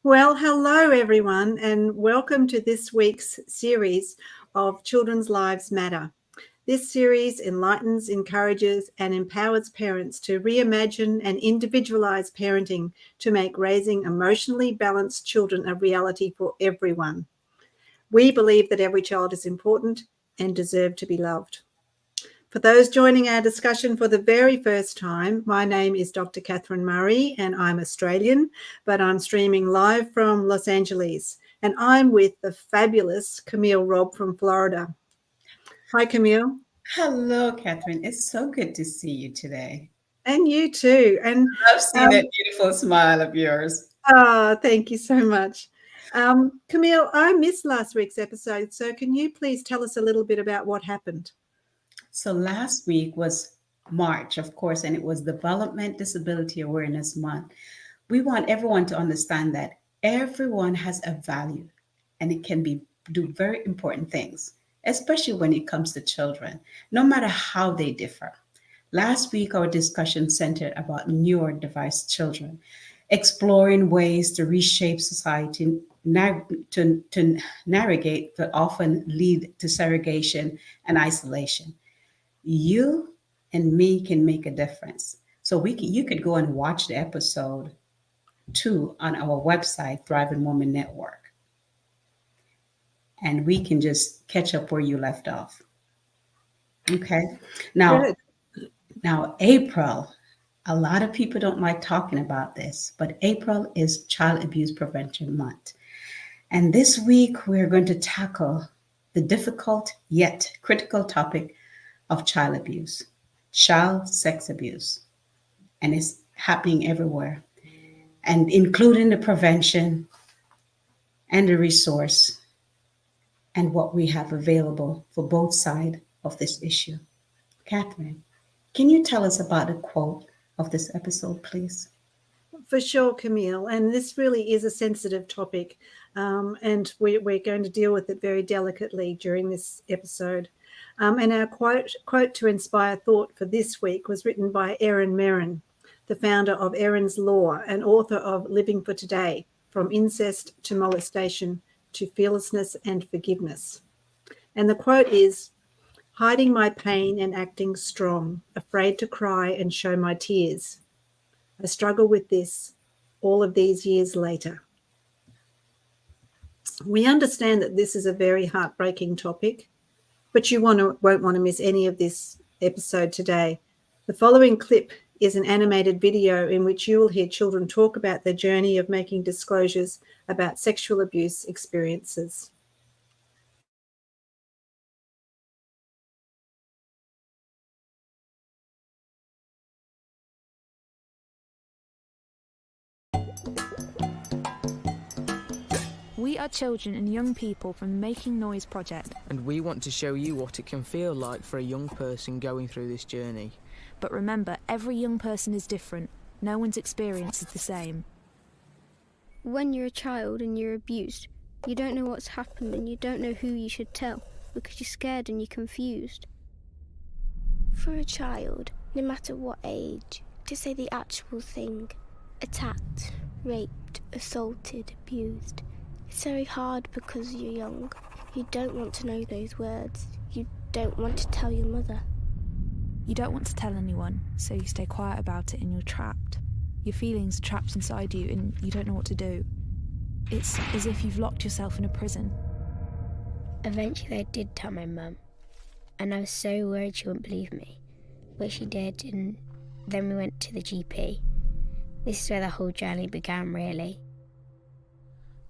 Well, hello everyone, and welcome to this week's series of Children's Lives Matter. This series enlightens, encourages, and empowers parents to reimagine and individualize parenting to make raising emotionally balanced children a reality for everyone. We believe that every child is important and deserve to be loved. For those joining our discussion for the very first time, my name is Dr. Catherine Murray and I'm Australian, but I'm streaming live from Los Angeles. And I'm with the fabulous Camille Robb from Florida. Hi, Camille. Hello, Catherine. It's so good to see you today. And you too. And I've seen that beautiful smile of yours. thank you so much. Camille, I missed last week's episode, so can you please tell us a little bit about what happened? So last week was March, of course, and it was Development Disability Awareness Month. We want everyone to understand that everyone has a value and it can do very important things, especially when it comes to children, no matter how they differ. Last week, our discussion centered about neurodiverse children, exploring ways to reshape society to navigate that often lead to segregation and isolation. You and me can make a difference. So you could go and watch the episode 2 on our website, Thriving Woman Network, and we can just catch up where you left off. Okay. Now, Good. Now, April, a lot of people don't like talking about this, but April is Child Abuse Prevention Month. And this week, we're going to tackle the difficult yet critical topic of child abuse, child sex abuse. And it's happening everywhere, and including the prevention and the resource and what we have available for both sides of this issue. Catherine, can you tell us about the quote of this episode, please? For sure, Camille. And this really is a sensitive topic, and we're going to deal with it very delicately during this episode. And our quote to inspire thought for this week was written by Erin Merrin, the founder of Erin's Law and author of Living for Today, From Incest to Molestation to Fearlessness and Forgiveness. And the quote is, hiding my pain and acting strong, afraid to cry and show my tears. I struggle with this all of these years later. We understand that this is a very heartbreaking topic, but you won't want to miss any of this episode today. The following clip is an animated video in which you will hear children talk about their journey of making disclosures about sexual abuse experiences. We are children and young people from the Making Noise project. And we want to show you what it can feel like for a young person going through this journey. But remember, every young person is different. No one's experience is the same. When you're a child and you're abused, you don't know what's happened and you don't know who you should tell because you're scared and you're confused. For a child, no matter what age, to say the actual thing, attacked, raped, assaulted, abused, it's very hard because you're young. You don't want to know those words. You don't want to tell your mother. You don't want to tell anyone, so you stay quiet about it and you're trapped. Your feelings are trapped inside you and you don't know what to do. It's as if you've locked yourself in a prison. Eventually I did tell my mum, and I was so worried she wouldn't believe me, but she did, and then we went to the GP. This is where the whole journey began, really.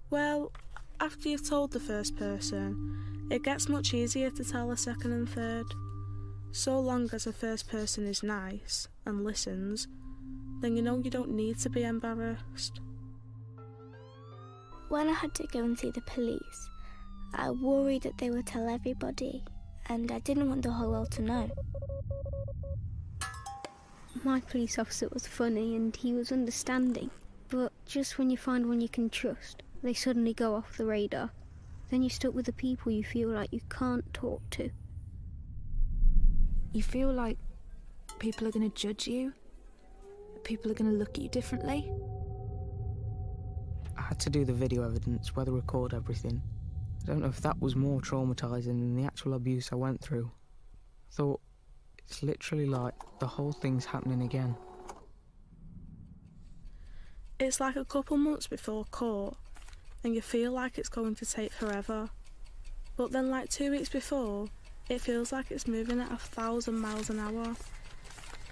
Well, after you've told the first person, it gets much easier to tell the second and third. So long as the first person is nice and listens, then you know you don't need to be embarrassed. When I had to go and see the police, I worried that they would tell everybody, and I didn't want the whole world to know. My police officer was funny and he was understanding, but just when you find one you can trust, they suddenly go off the radar. Then you're stuck with the people you feel like you can't talk to. You feel like people are going to judge you. People are going to look at you differently. I had to do the video evidence, where they record everything. I don't know if that was more traumatising than the actual abuse I went through. I thought, it's literally like the whole thing's happening again. It's like a couple months before court, and you feel like it's going to take forever. But then, like 2 weeks before, it feels like it's moving at 1,000 miles an hour.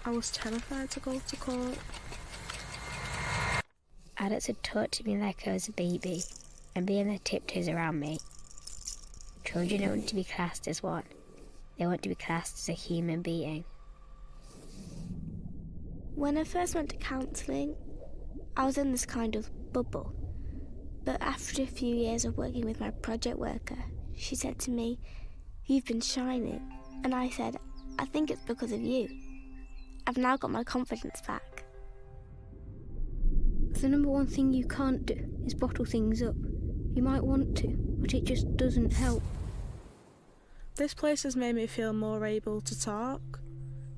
I was terrified to go to court. Adults would talk to me like I was a baby and be on their tiptoes around me. Children don't want to be classed as one. They want to be classed as a human being. When I first went to counselling, I was in this kind of bubble. But after a few years of working with my project worker, she said to me, "You've been shining." And I said, "I think it's because of you. I've now got my confidence back." The number one thing you can't do is bottle things up. You might want to, but it just doesn't help. This place has made me feel more able to talk.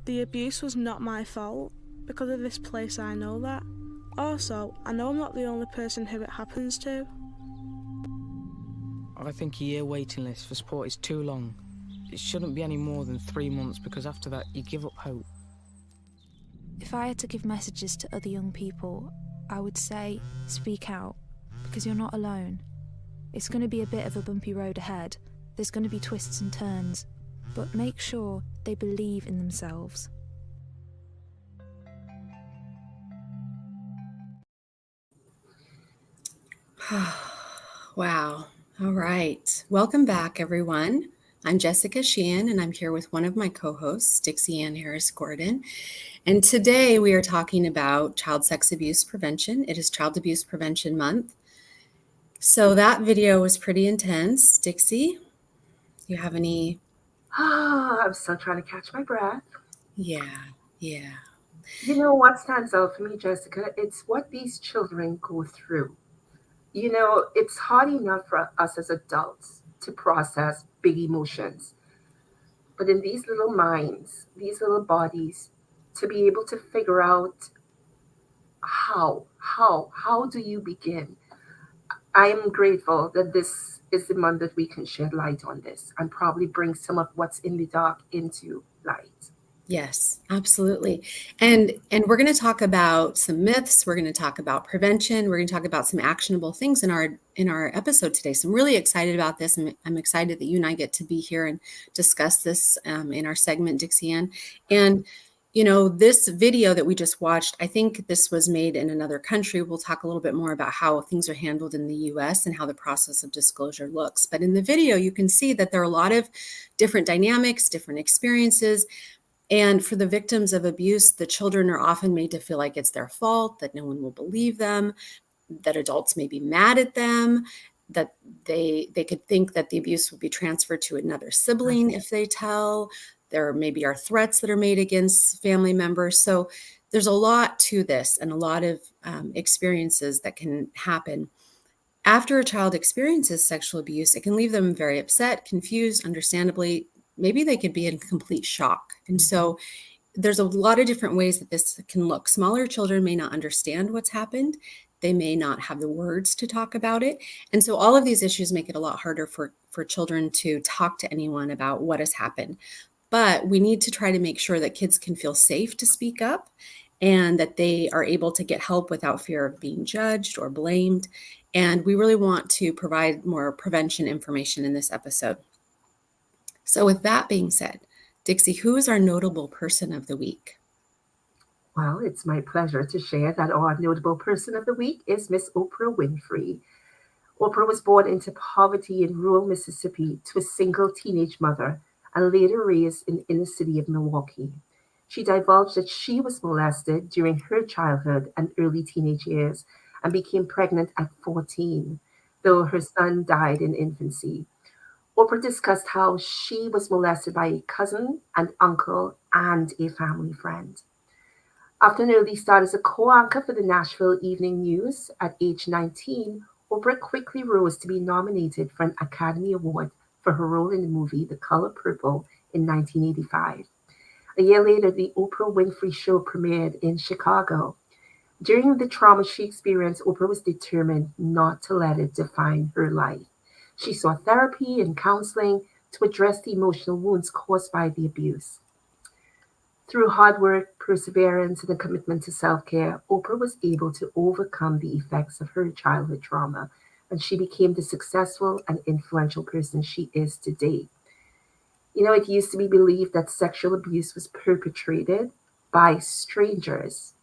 The abuse was not my fault. Because of this place, I know that. Also, I know I'm not the only person who it happens to. I think a year waiting list for support is too long. It shouldn't be any more than 3 months, because after that you give up hope. If I had to give messages to other young people, I would say speak out, because you're not alone. It's going to be a bit of a bumpy road ahead. There's going to be twists and turns, but make sure they believe in themselves. Wow. All right. Welcome back, everyone. I'm Jessica Sheehan, and I'm here with one of my co-hosts, Dixie Ann Harris Gordon. And today we are talking about child sex abuse prevention. It is Child Abuse Prevention Month. So that video was pretty intense. Dixie, you have any? I'm still trying to catch my breath. Yeah. You know what stands out for me, Jessica? It's what these children go through. You know, it's hard enough for us as adults to process big emotions. But in these little minds, these little bodies, to be able to figure out how do you begin? I am grateful that this is the month that we can shed light on this and probably bring some of what's in the dark into light. Yes, absolutely. And we're going to talk about some myths. We're going to talk about prevention. We're going to talk about some actionable things in our episode today. So I'm really excited about this. I'm excited that you and I get to be here and discuss this in our segment, Dixie Ann. And you know, this video that we just watched, I think this was made in another country. We'll talk a little bit more about how things are handled in the US and how the process of disclosure looks. But in the video, you can see that there are a lot of different dynamics, different experiences. And for the victims of abuse, the children are often made to feel like it's their fault, that no one will believe them, that adults may be mad at them, that they could think that the abuse will be transferred to another sibling if they tell. There maybe are threats that are made against family members. So there's a lot to this and a lot of experiences that can happen. After a child experiences sexual abuse, it can leave them very upset, confused, understandably. Maybe they could be in complete shock. And so there's a lot of different ways that this can look. Smaller children may not understand what's happened. They may not have the words to talk about it. And so all of these issues make it a lot harder for children to talk to anyone about what has happened. But we need to try to make sure that kids can feel safe to speak up and that they are able to get help without fear of being judged or blamed. And we really want to provide more prevention information in this episode. So with that being said, Dixie, who is our notable person of the week? Well, it's my pleasure to share that our notable person of the week is Miss Oprah Winfrey. Oprah was born into poverty in rural Mississippi to a single teenage mother and later raised in the inner city of Milwaukee. She divulged that she was molested during her childhood and early teenage years and became pregnant at 14, though her son died in infancy. Oprah discussed how she was molested by a cousin, an uncle, and a family friend. After an early start as a co-anchor for the Nashville Evening News at age 19, Oprah quickly rose to be nominated for an Academy Award for her role in the movie The Color Purple in 1985. A year later, the Oprah Winfrey Show premiered in Chicago. During the trauma she experienced, Oprah was determined not to let it define her life. She sought therapy and counseling to address the emotional wounds caused by the abuse. Through hard work, perseverance, and a commitment to self-care, Oprah was able to overcome the effects of her childhood trauma, and she became the successful and influential person she is today. You know, it used to be believed that sexual abuse was perpetrated by strangers.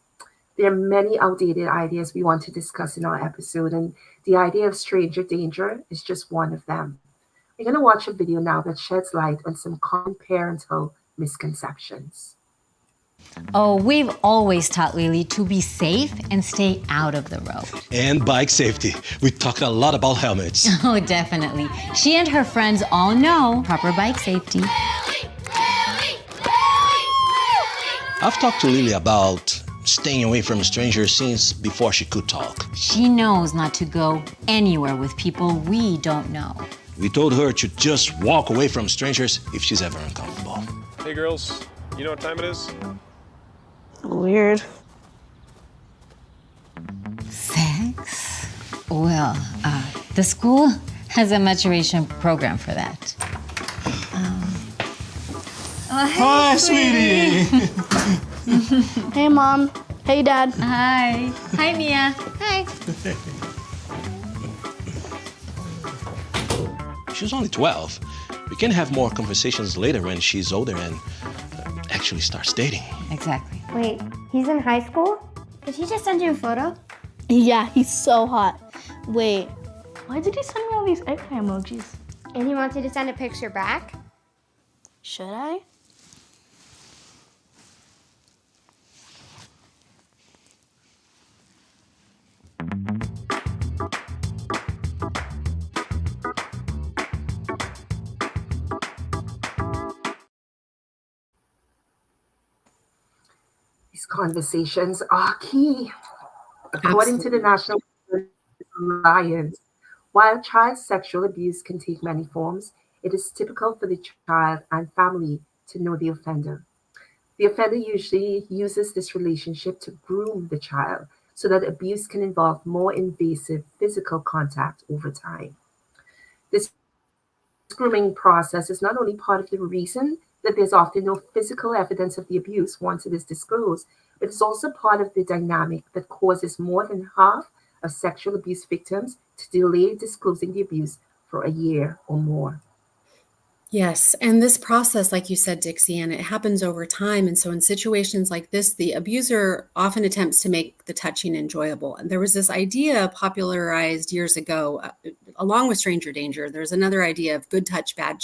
There are many outdated ideas we want to discuss in our episode, and the idea of stranger danger is just one of them. We're going to watch a video now that sheds light on some common parental misconceptions. Oh, we've always taught Lily to be safe and stay out of the road. And bike safety. We talked a lot about helmets. Oh, definitely. She and her friends all know proper bike safety. I've talked to Lily about staying away from strangers since before she could talk. She knows not to go anywhere with people we don't know. We told her to just walk away from strangers if she's ever uncomfortable. Hey girls, you know what time it is? Weird. Sex? Well, the school has a maturation program for that. Hi, sweetie. Hey, Mom. Hey, Dad. Hi. Hi, Mia. Hi. She's only 12. We can have more conversations later when she's older and actually starts dating. Exactly. Wait, he's in high school? Did he just send you a photo? Yeah, he's so hot. Wait, why did he send me all these eggplant emojis? And he wants you to send a picture back? Should I? These conversations are key. According to the National Alliance, while child sexual abuse can take many forms, it is typical for the child and family to know the offender. The offender usually uses this relationship to groom the child so that abuse can involve more invasive physical contact over time. This grooming process is not only part of the reason that there's often no physical evidence of the abuse once it is disclosed, but it's also part of the dynamic that causes more than half of sexual abuse victims to delay disclosing the abuse for a year or more. Yes, and this process, like you said, Dixie, and it happens over time. And so in situations like this, the abuser often attempts to make the touching enjoyable. And there was this idea popularized years ago, along with stranger danger. There's another idea of good touch, bad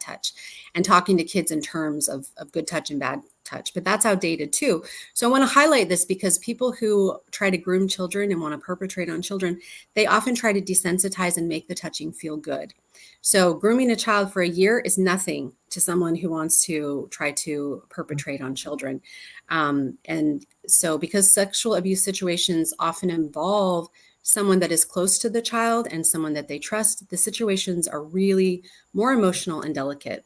touch, and talking to kids in terms of good touch and bad touch. But that's outdated too. So I want to highlight this because people who try to groom children and want to perpetrate on children, they often try to desensitize and make the touching feel good. So grooming a child for a year is nothing to someone who wants to try to perpetrate on children. And so because sexual abuse situations often involve someone that is close to the child and someone that they trust, the situations are really more emotional and delicate.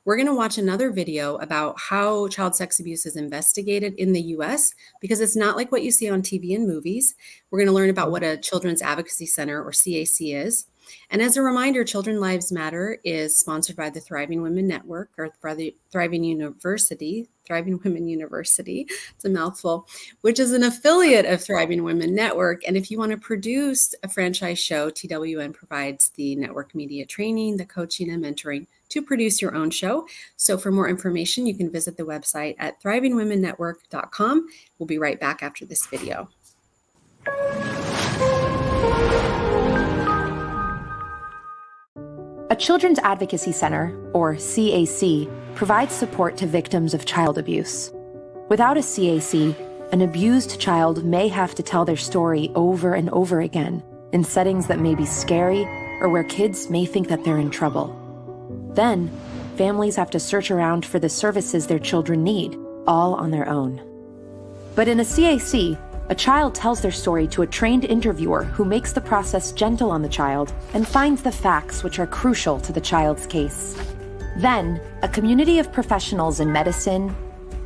We're going to watch another video about how child sex abuse is investigated in the US, because it's not like what you see on TV and movies. We're going to learn about what a Children's Advocacy Center, or CAC, is. And as a reminder, Children's Lives Matter is sponsored by the Thriving Women Network, or by the Thriving Women University, it's a mouthful, which is an affiliate of Thriving Women Network. And if you want to produce a franchise show, TWN provides the network media training, the coaching, and mentoring to produce your own show. So for more information, you can visit the website at thrivingwomennetwork.com. We'll be right back after this video. A Children's Advocacy Center, or CAC, provides support to victims of child abuse. Without a CAC, an abused child may have to tell their story over and over again in settings that may be scary or where kids may think that they're in trouble. Then, families have to search around for the services their children need, all on their own. But in a CAC, a child tells their story to a trained interviewer who makes the process gentle on the child and finds the facts which are crucial to the child's case. Then, a community of professionals in medicine,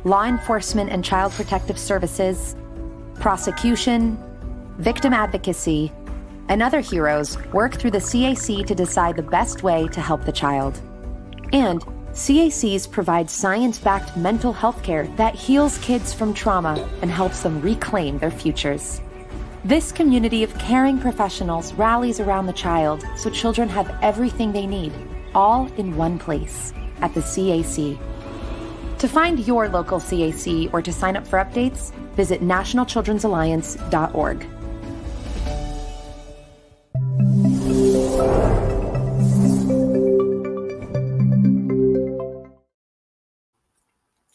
law enforcement and child protective services, prosecution, victim advocacy, and other heroes work through the CAC to decide the best way to help the child. And CACs provide science-backed mental health care that heals kids from trauma and helps them reclaim their futures. This community of caring professionals rallies around the child so children have everything they need, all in one place, at the CAC. To find your local CAC or to sign up for updates, visit nationalchildren'salliance.org.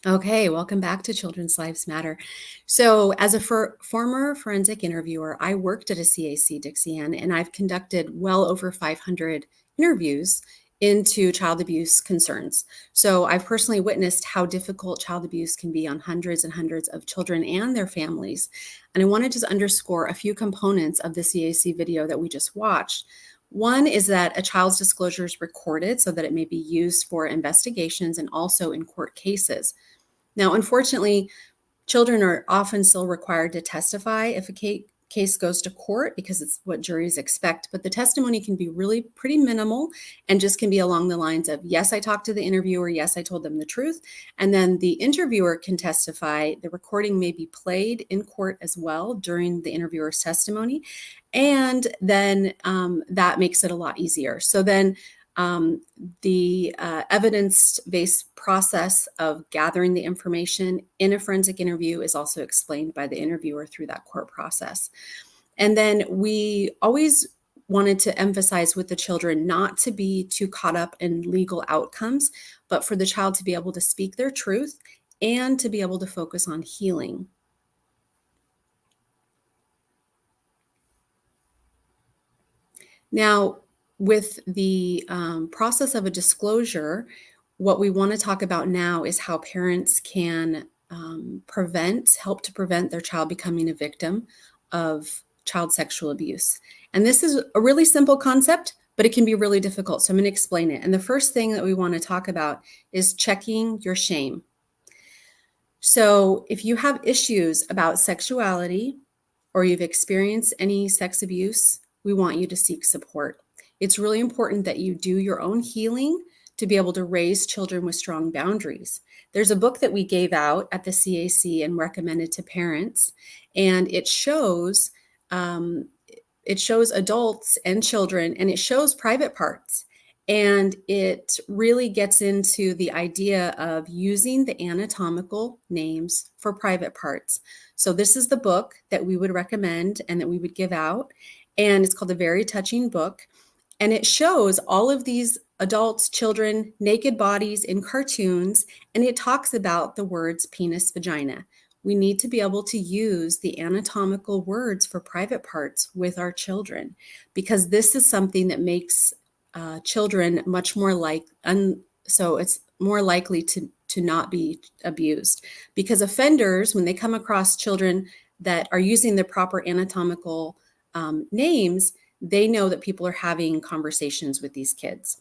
Okay, welcome back to Children's Lives Matter. So as a former forensic interviewer, I worked at a CAC Dixie-Ann, and I've conducted well over 500 interviews into child abuse concerns. So I've personally witnessed how difficult child abuse can be on hundreds and hundreds of children and their families. And I want to just underscore a few components of the CAC video that we just watched. One is that a child's disclosure is recorded so that it may be used for investigations and also in court cases. Now, unfortunately, children are often still required to testify if a case goes to court because it's what juries expect, but the testimony can be really pretty minimal and just can be along the lines of, yes, I talked to the interviewer, yes, I told them the truth, and then the interviewer can testify. The recording may be played in court as well during the interviewer's testimony, and then that makes it a lot easier. So then the evidence-based process of gathering the information in a forensic interview is also explained by the interviewer through that court process. And then we always wanted to emphasize with the children not to be too caught up in legal outcomes, but for the child to be able to speak their truth and to be able to focus on healing. Now, with the process of a disclosure, what we want to talk about now is how parents can help to prevent their child becoming a victim of child sexual abuse. And this is a really simple concept, but it can be really difficult. So I'm going to explain it. And the first thing that we want to talk about is checking your shame. So if you have issues about sexuality or you've experienced any sex abuse, we want you to seek support. It's really important that you do your own healing to be able to raise children with strong boundaries. There's a book that we gave out at the CAC and recommended to parents, and it shows adults and children, and it shows private parts. And it really gets into the idea of using the anatomical names for private parts. So this is the book that we would recommend and that we would give out. And it's called A Very Touching Book. And it shows all of these adults, children, naked bodies in cartoons. And it talks about the words penis, vagina. We need to be able to use the anatomical words for private parts with our children, because this is something that makes children much more so it's more likely to not be abused, because offenders, when they come across children that are using the proper anatomical names, they know that people are having conversations with these kids.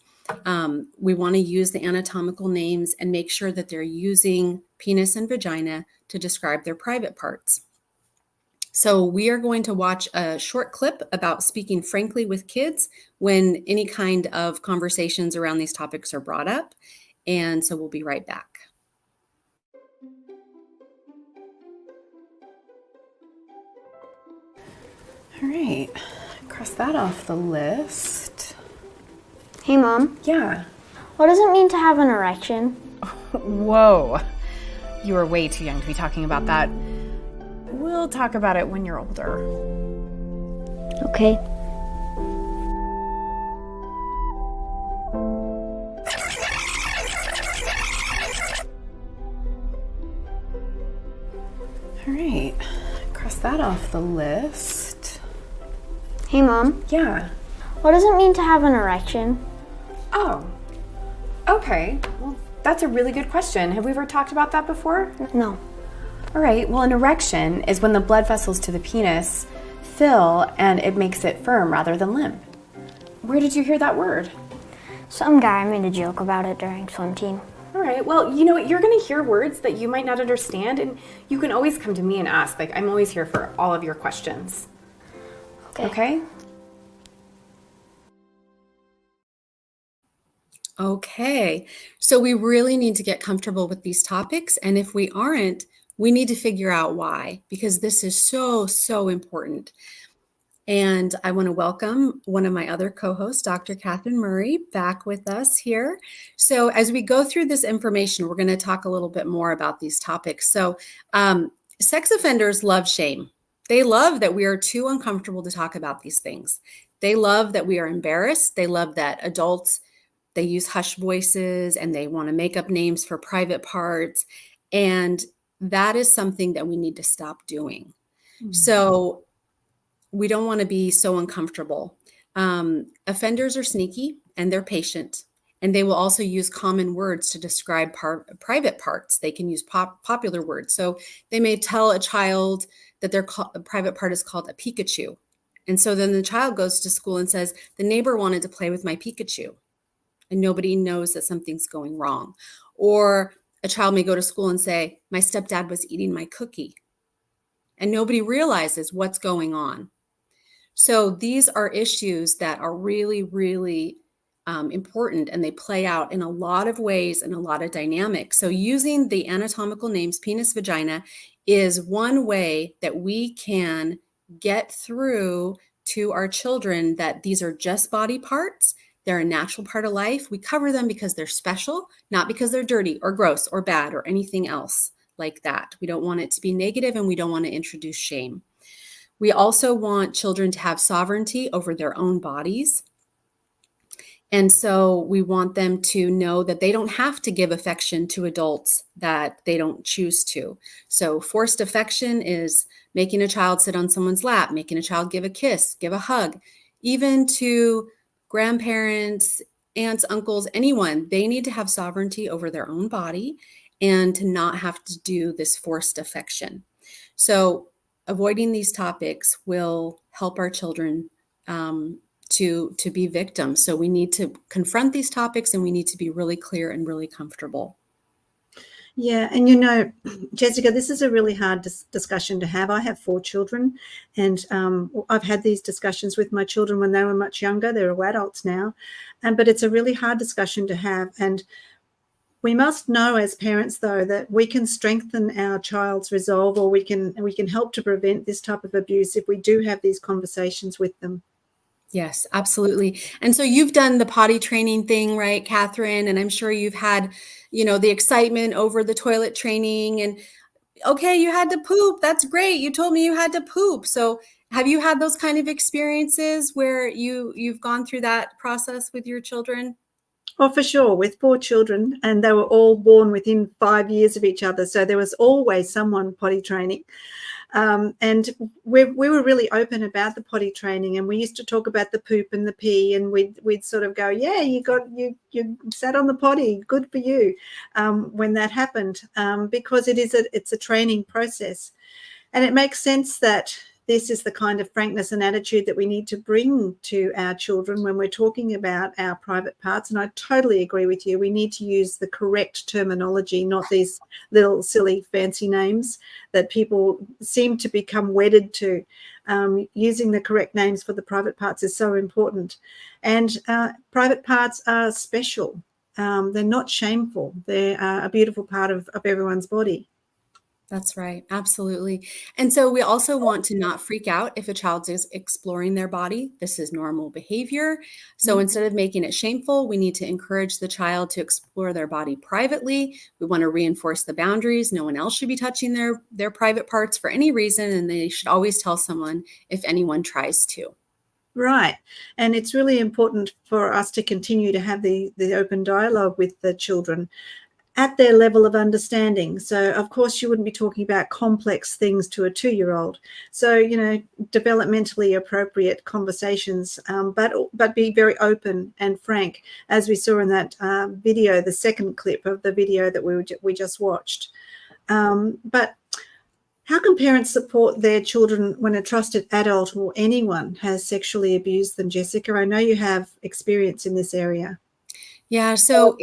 We want to use the anatomical names and make sure that they're using penis and vagina to describe their private parts. So we are going to watch a short clip about speaking frankly with kids when any kind of conversations around these topics are brought up. And so we'll be right back. All right, cross that off the list. Hey, Mom. Yeah. What does it mean to have an erection? Whoa. You are way too young to be talking about that. We'll talk about it when you're older. Okay. All right, cross that off the list. Hey, Mom. Yeah. What does it mean to have an erection? Oh, okay. Well, that's a really good question. Have we ever talked about that before? No. All right, well, an erection is when the blood vessels to the penis fill and it makes it firm rather than limp. Where did you hear that word? Some guy made a joke about it during swim team. All right. Well, you know what? You're going to hear words that you might not understand, and you can always come to me and ask. Like, I'm always here for all of your questions. Okay? Okay, so we really need to get comfortable with these topics. And if we aren't, we need to figure out why, because this is so, so important. And I want to welcome one of my other co-hosts, Dr. Catherine Murray, back with us here. So as we go through this information, we're going to talk a little bit more about these topics. So sex offenders love shame. They love that we are too uncomfortable to talk about these things. They love that we are embarrassed. They love that adults, they use hush voices and they want to make up names for private parts. And that is something that we need to stop doing. Mm-hmm. So we don't want to be so uncomfortable. Offenders are sneaky and they're patient. And they will also use common words to describe private parts. They can use popular words. So they may tell a child that their private part is called a Pikachu. And so then the child goes to school and says, the neighbor wanted to play with my Pikachu. And nobody knows that something's going wrong. Or a child may go to school and say, my stepdad was eating my cookie. And nobody realizes what's going on. So these are issues that are really, really important, and they play out in a lot of ways and a lot of dynamics. So using the anatomical names penis, vagina is one way that we can get through to our children that these are just body parts. They're a natural part of life. We cover them because they're special, not because they're dirty or gross or bad or anything else like that. We don't want it to be negative, and we don't want to introduce shame. We also want children to have sovereignty over their own bodies. And so we want them to know that they don't have to give affection to adults that they don't choose to. So forced affection is making a child sit on someone's lap, making a child give a kiss, give a hug, even to grandparents, aunts, uncles, anyone. They need to have sovereignty over their own body and to not have to do this forced affection. So avoiding these topics will help our children to be victims. So we need to confront these topics, and we need to be really clear and really comfortable. Yeah, and you know, Jessica, this is a really hard discussion to have. I have 4 children, and I've had these discussions with my children when they were much younger. They're all adults now, but it's a really hard discussion to have. And we must know as parents, though, that we can strengthen our child's resolve, or we can help to prevent this type of abuse if we do have these conversations with them. Yes, absolutely. And so you've done the potty training thing, right, Catherine? And I'm sure you've had, the excitement over the toilet training, and okay, you had to poop. That's great. You told me you had to poop. So have you had those kind of experiences where you've gone through that process with your children? Oh, for sure, with 4 children, and they were all born within 5 years of each other. So there was always someone potty training. And we were really open about the potty training, and we used to talk about the poop and the pee, and we'd sort of go, yeah, you sat on the potty, good for you, when that happened, because it's a training process. And it makes sense that this is the kind of frankness and attitude that we need to bring to our children when we're talking about our private parts. And I totally agree with you. We need to use the correct terminology, not these little silly fancy names that people seem to become wedded to. Using the correct names for the private parts is so important. And private parts are special. They're not shameful. They're a beautiful part of everyone's body. That's right. Absolutely. And so we also want to not freak out if a child is exploring their body. This is normal behavior. So instead of making it shameful, we need to encourage the child to explore their body privately. We want to reinforce the boundaries. No one else should be touching their private parts for any reason. And they should always tell someone if anyone tries to. Right. And it's really important for us to continue to have the open dialogue with the children at their level of understanding. So, of course, you wouldn't be talking about complex things to a 2-year-old. So, developmentally appropriate conversations, but be very open and frank, as we saw in that video, the second clip of the video that we just watched. But how can parents support their children when a trusted adult or anyone has sexually abused them, Jessica? I know you have experience in this area. Yeah, so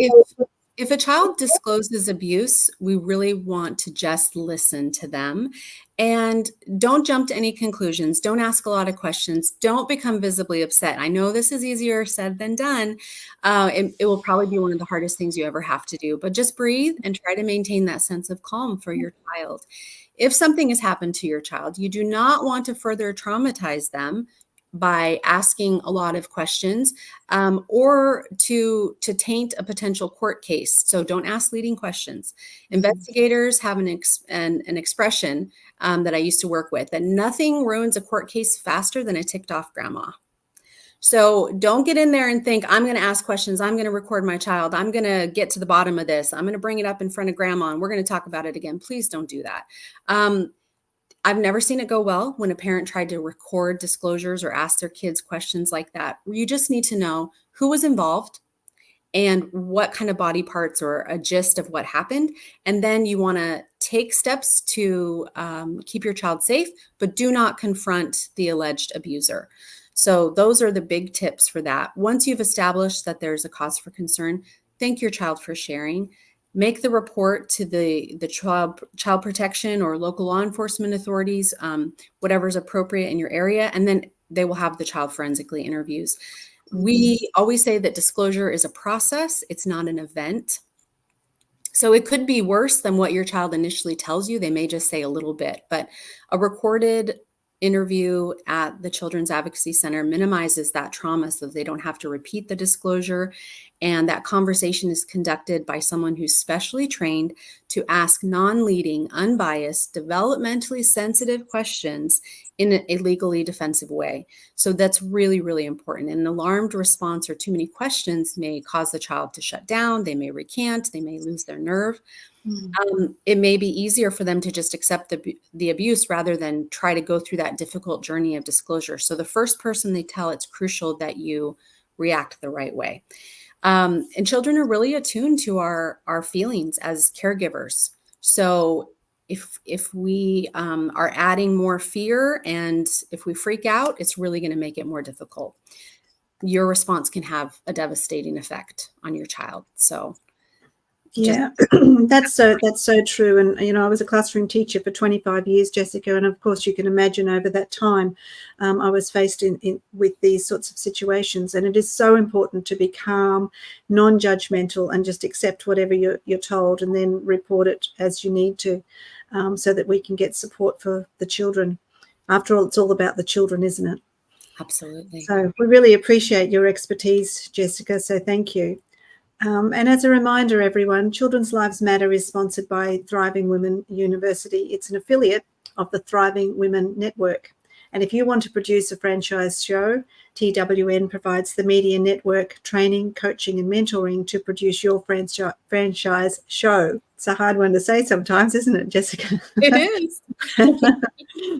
If a child discloses abuse, we really want to just listen to them and don't jump to any conclusions. Don't ask a lot of questions. Don't become visibly upset. I know this is easier said than done. It will probably be one of the hardest things you ever have to do, but just breathe and try to maintain that sense of calm for your child. If something has happened to your child, you do not want to further traumatize them by asking a lot of questions or to taint a potential court case. So don't ask leading questions. Investigators have an expression that I used to work with, that nothing ruins a court case faster than a ticked off grandma. So don't get in there and think, I'm going to ask questions. I'm going to record my child. I'm going to get to the bottom of this. I'm going to bring it up in front of grandma and we're going to talk about it again. Please don't do that. I've never seen it go well when a parent tried to record disclosures or ask their kids questions like that. You just need to know who was involved and what kind of body parts or a gist of what happened. And then you want to take steps to keep your child safe, but do not confront the alleged abuser. So those are the big tips for that. Once you've established that there's a cause for concern, thank your child for sharing. Make the report to the child protection or local law enforcement authorities, whatever is appropriate in your area, and then they will have the child forensically interviews. We always say that disclosure is a process. It's not an event. So it could be worse than what your child initially tells you. They may just say a little bit, but a recorded interview at the Children's Advocacy Center minimizes that trauma so they don't have to repeat the disclosure. And that conversation is conducted by someone who's specially trained to ask non-leading, unbiased, developmentally sensitive questions in a legally defensive way. So that's really, really important. An alarmed response or too many questions may cause the child to shut down. They may recant. They may lose their nerve. It may be easier for them to just accept the abuse rather than try to go through that difficult journey of disclosure. So the first person they tell, it's crucial that you react the right way. And children are really attuned to our feelings as caregivers. So if we are adding more fear and if we freak out, it's really going to make it more difficult. Your response can have a devastating effect on your child. So yeah, that's so true. And, you know, I was a classroom teacher for 25 years, Jessica. And of course, you can imagine over that time, I was faced with these sorts of situations. And it is so important to be calm, non-judgmental, and just accept whatever you're told and then report it as you need to, so that we can get support for the children. After all, it's all about the children, isn't it? Absolutely. So we really appreciate your expertise, Jessica. So thank you. And as a reminder, everyone, Children's Lives Matter is sponsored by Thriving Women University. It's an affiliate of the Thriving Women Network. And if you want to produce a franchise show, TWN provides the media network, training, coaching, and mentoring to produce your franchise show. It's a hard one to say sometimes, isn't it, Jessica? It is.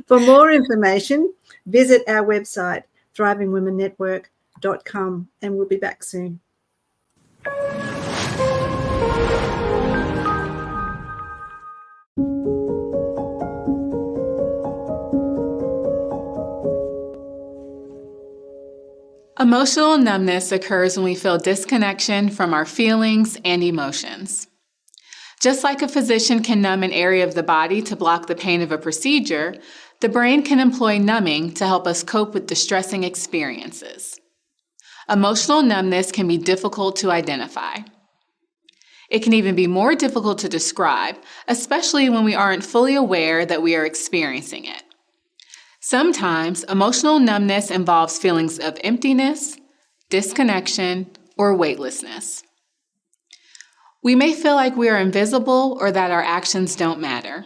For more information, visit our website, thrivingwomennetwork.com, and we'll be back soon. Emotional numbness occurs when we feel disconnection from our feelings and emotions. Just like a physician can numb an area of the body to block the pain of a procedure, the brain can employ numbing to help us cope with distressing experiences. Emotional numbness can be difficult to identify. It can even be more difficult to describe, especially when we aren't fully aware that we are experiencing it. Sometimes, emotional numbness involves feelings of emptiness, disconnection, or weightlessness. We may feel like we are invisible or that our actions don't matter.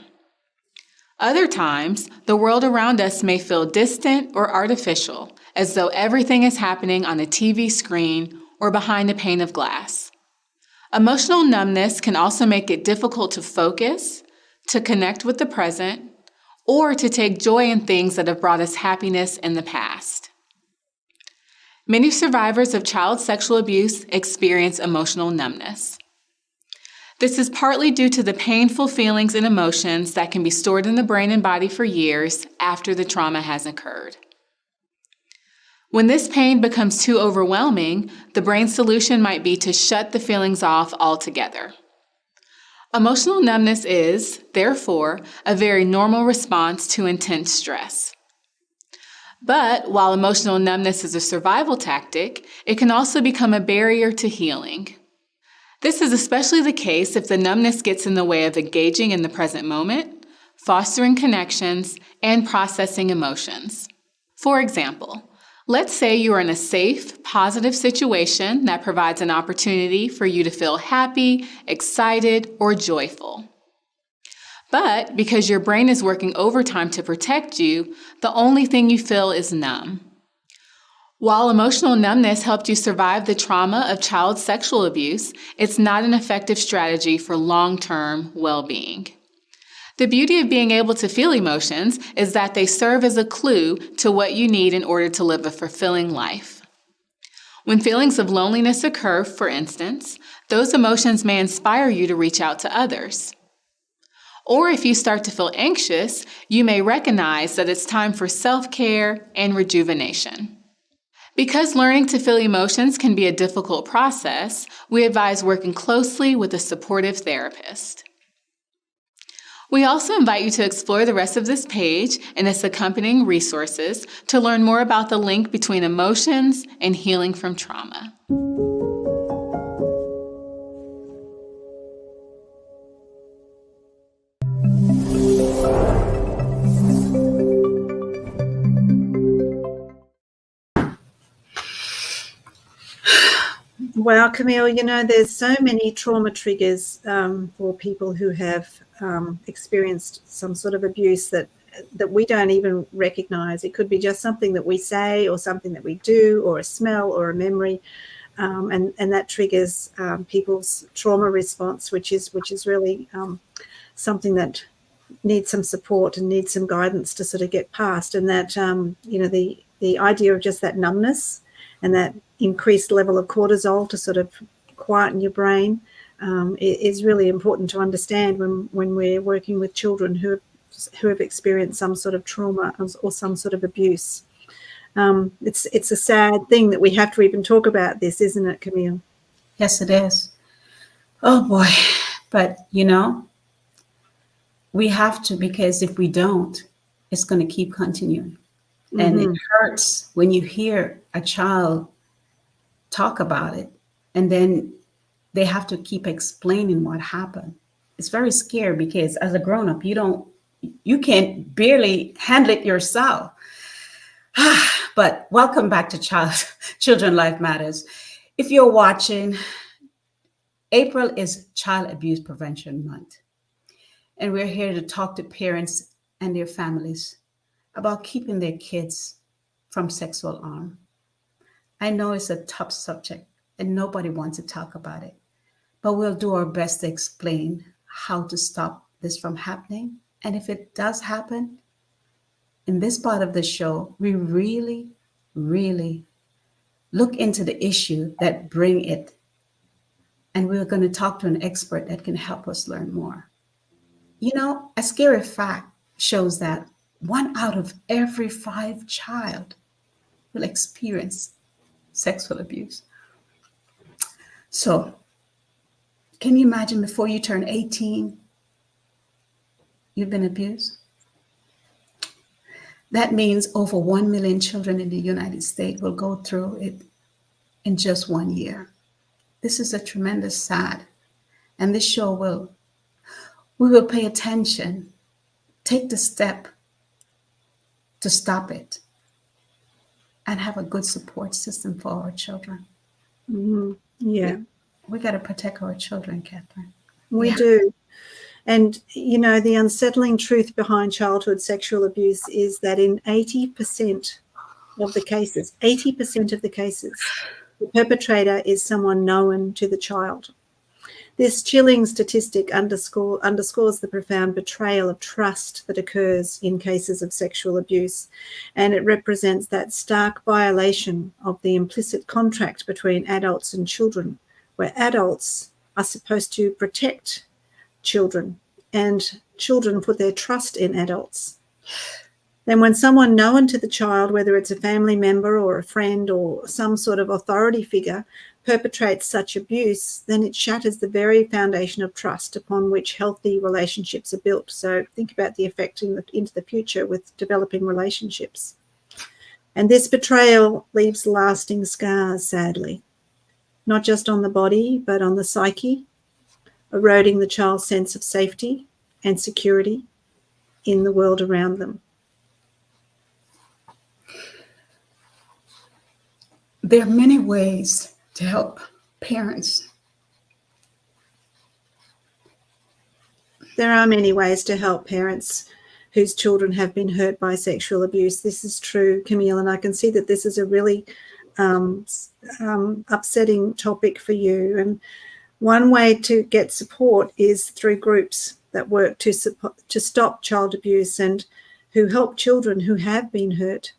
Other times, the world around us may feel distant or artificial, as though everything is happening on a TV screen or behind a pane of glass. Emotional numbness can also make it difficult to focus, to connect with the present, or to take joy in things that have brought us happiness in the past. Many survivors of child sexual abuse experience emotional numbness. This is partly due to the painful feelings and emotions that can be stored in the brain and body for years after the trauma has occurred. When this pain becomes too overwhelming, the brain's solution might be to shut the feelings off altogether. Emotional numbness is, therefore, a very normal response to intense stress. But while emotional numbness is a survival tactic, it can also become a barrier to healing. This is especially the case if the numbness gets in the way of engaging in the present moment, fostering connections, and processing emotions. For example, let's say you are in a safe, positive situation that provides an opportunity for you to feel happy, excited, or joyful. But because your brain is working overtime to protect you, the only thing you feel is numb. While emotional numbness helped you survive the trauma of child sexual abuse, it's not an effective strategy for long-term well-being. The beauty of being able to feel emotions is that they serve as a clue to what you need in order to live a fulfilling life. When feelings of loneliness occur, for instance, those emotions may inspire you to reach out to others. Or if you start to feel anxious, you may recognize that it's time for self-care and rejuvenation. Because learning to feel emotions can be a difficult process, we advise working closely with a supportive therapist. We also invite you to explore the rest of this page and its accompanying resources to learn more about the link between emotions and healing from trauma. Well, Camille, you know, there's so many trauma triggers for people who have experienced some sort of abuse that we don't even recognize. It could be just something that we say or something that we do or a smell or a memory, and that triggers people's trauma response, which is really something that needs some support and needs some guidance to sort of get past. And that, you know, the idea of just that numbness and that increased level of cortisol to sort of quieten your brain is really important to understand when we're working with children who have experienced some sort of trauma or some sort of abuse. It's a sad thing that we have to even talk about this, isn't it, Camille? Yes, it is. Oh boy. But you know, we have to, because if we don't, it's going to keep continuing. And it hurts when you hear a child talk about it and then they have to keep explaining what happened. It's very scary because as a grown-up, you can't barely handle it yourself. But welcome back to Children Life Matters. If you're watching, April is Child Abuse Prevention Month. And we're here to talk to parents and their families about keeping their kids from sexual harm. I know it's a tough subject and nobody wants to talk about it, but we'll do our best to explain how to stop this from happening. And if it does happen, in this part of the show, we really, really look into the issue that bring it. And we're going to talk to an expert that can help us learn more. You know, a scary fact shows that 1 out of every 5 child will experience sexual abuse. So, can you imagine before you turn 18, you've been abused? That means over 1 million children in the United States will go through it in just 1 year. This is a tremendous sad, and this show we will pay attention, take the step to stop it, and have a good support system for our children. Yeah. We got to protect our children, Catherine. We do. And, you know, the unsettling truth behind childhood sexual abuse is that in 80% of the cases, the perpetrator is someone known to the child. This chilling statistic underscores the profound betrayal of trust that occurs in cases of sexual abuse, and it represents that stark violation of the implicit contract between adults and children, where adults are supposed to protect children and children put their trust in adults. Then when someone known to the child, whether it's a family member or a friend or some sort of authority figure, perpetrates such abuse, then it shatters the very foundation of trust upon which healthy relationships are built. So think about the effect into the future with developing relationships. And this betrayal leaves lasting scars, sadly, not just on the body, but on the psyche, eroding the child's sense of safety and security in the world around them. There are many ways to help parents. There are many ways to help parents whose children have been hurt by sexual abuse. This is true, Camille, and I can see that this is a really upsetting topic for you. And one way to get support is through groups that work to stop child abuse and who help children who have been hurt.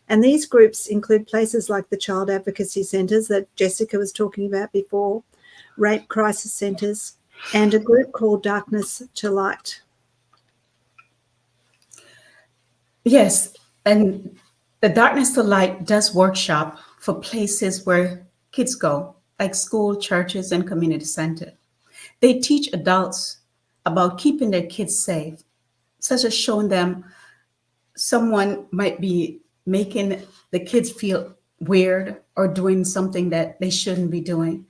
And these groups include places like the Child Advocacy Centres that Jessica was talking about before, rape crisis centres, and a group called Darkness to Light. Yes, and the Darkness to Light does workshop for places where kids go, like school, churches, and community center. They teach adults about keeping their kids safe, such as showing them someone might be making the kids feel weird or doing something that they shouldn't be doing.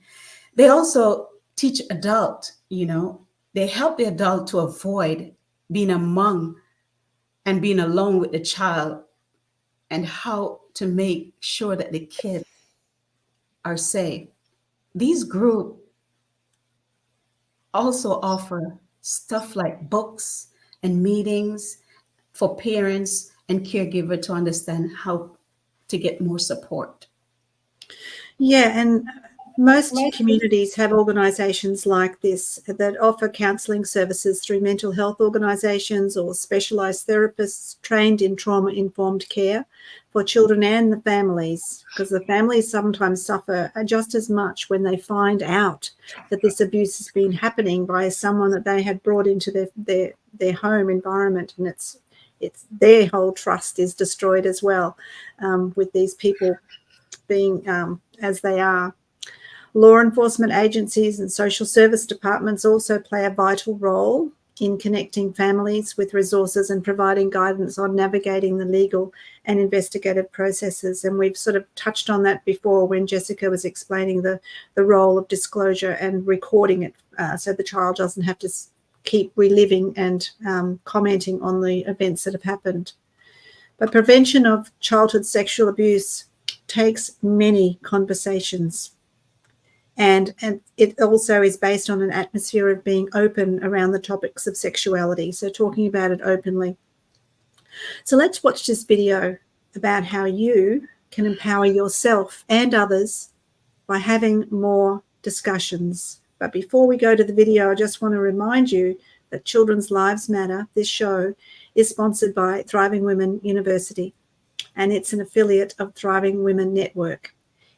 They also teach adult, they help the adult to avoid being among and being alone with the child and how to make sure that the kids are safe. These groups also offer stuff like books and meetings for parents and caregiver to understand how to get more support. Yeah, and most communities have organisations like this that offer counselling services through mental health organisations or specialised therapists trained in trauma-informed care for children and the families, because the families sometimes suffer just as much when they find out that this abuse has been happening by someone that they had brought into their home environment, and it's their whole trust is destroyed as well, with these people being as they are. Law enforcement agencies and social service departments also play a vital role in connecting families with resources and providing guidance on navigating the legal and investigative processes. And we've sort of touched on that before when Jessica was explaining the role of disclosure and recording it, so the child doesn't have to keep reliving and commenting on the events that have happened. But prevention of childhood sexual abuse takes many conversations. And it also is based on an atmosphere of being open around the topics of sexuality, so talking about it openly. So let's watch this video about how you can empower yourself and others by having more discussions. But before we go to the video, I just want to remind you that Children's Lives Matter, this show, is sponsored by Thriving Women University, and it's an affiliate of Thriving Women Network.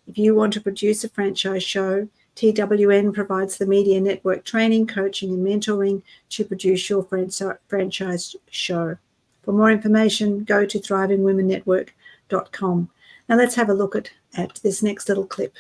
If you want to produce a franchise show, TWN provides the media network training, coaching, and mentoring to produce your franchise show. For more information, go to thrivingwomennetwork.com. Now let's have a look at this next little clip.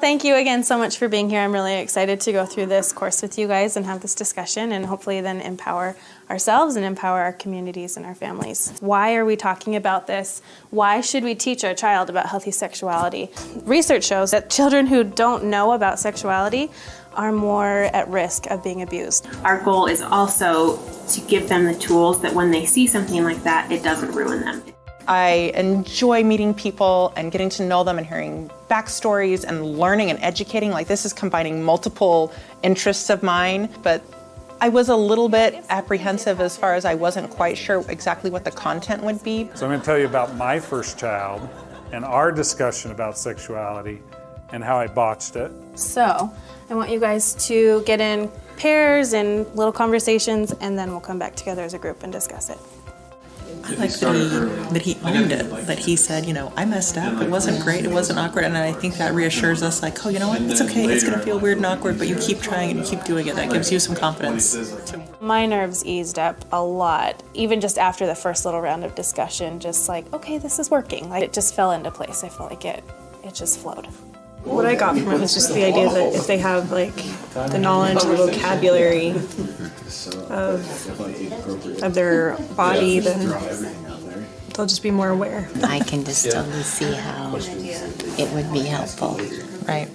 Thank you again so much for being here. I'm really excited to go through this course with you guys and have this discussion and hopefully then empower ourselves and empower our communities and our families. Why are we talking about this? Why should we teach our child about healthy sexuality? Research shows that children who don't know about sexuality are more at risk of being abused. Our goal is also to give them the tools that when they see something like that, it doesn't ruin them. I enjoy meeting people and getting to know them and hearing backstories and learning and educating. Like, this is combining multiple interests of mine, but I was a little bit apprehensive as far as I wasn't quite sure exactly what the content would be. So I'm going to tell you about my first child and our discussion about sexuality and how I botched it. So I want you guys to get in pairs and little conversations, and then we'll come back together as a group and discuss it. I like that he owned it, that he said, you know, I messed up, it wasn't great, it wasn't awkward, and I think that reassures us like, oh, you know what, it's okay, it's going to feel weird and awkward, but you keep trying and you keep doing it. That gives you some confidence. My nerves eased up a lot, even just after the first little round of discussion, just like, okay, this is working. Like, it just fell into place. I felt like it just flowed. What I got from it was just the idea that if they have like the knowledge, the vocabulary of their body, then they'll just be more aware. I can just totally see how it would be helpful. Right.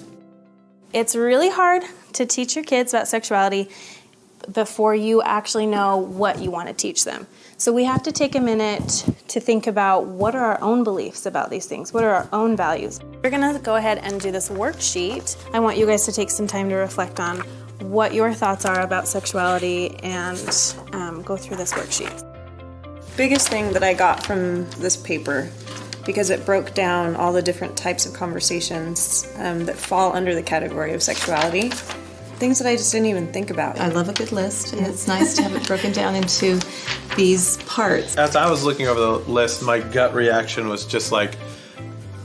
It's really hard to teach your kids about sexuality before you actually know what you want to teach them. So we have to take a minute to think about what are our own beliefs about these things, what are our own values. We're gonna go ahead and do this worksheet. I want you guys to take some time to reflect on what your thoughts are about sexuality and go through this worksheet. Biggest thing that I got from this paper, because it broke down all the different types of conversations that fall under the category of sexuality, things that I just didn't even think about. I love a good list, and it's nice to have it broken down into these parts. As I was looking over the list, my gut reaction was just like,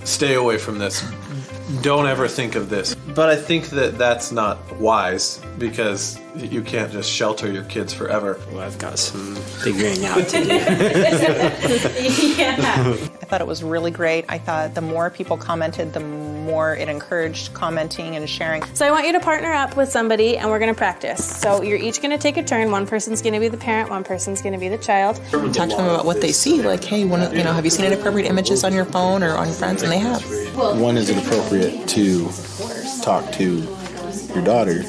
stay away from this. Don't ever think of this. But I think that that's not wise, because you can't just shelter your kids forever. Well, I've got some figuring out to do. I thought it was really great. I thought the more people commented, the more it encouraged commenting and sharing. So I want you to partner up with somebody and we're gonna practice. So you're each gonna take a turn. One person's gonna be the parent, one person's gonna be the child. Talk to them about what they see, like, hey, have you seen inappropriate images on your phone or on your friends? And they have. When is it appropriate to talk to your daughter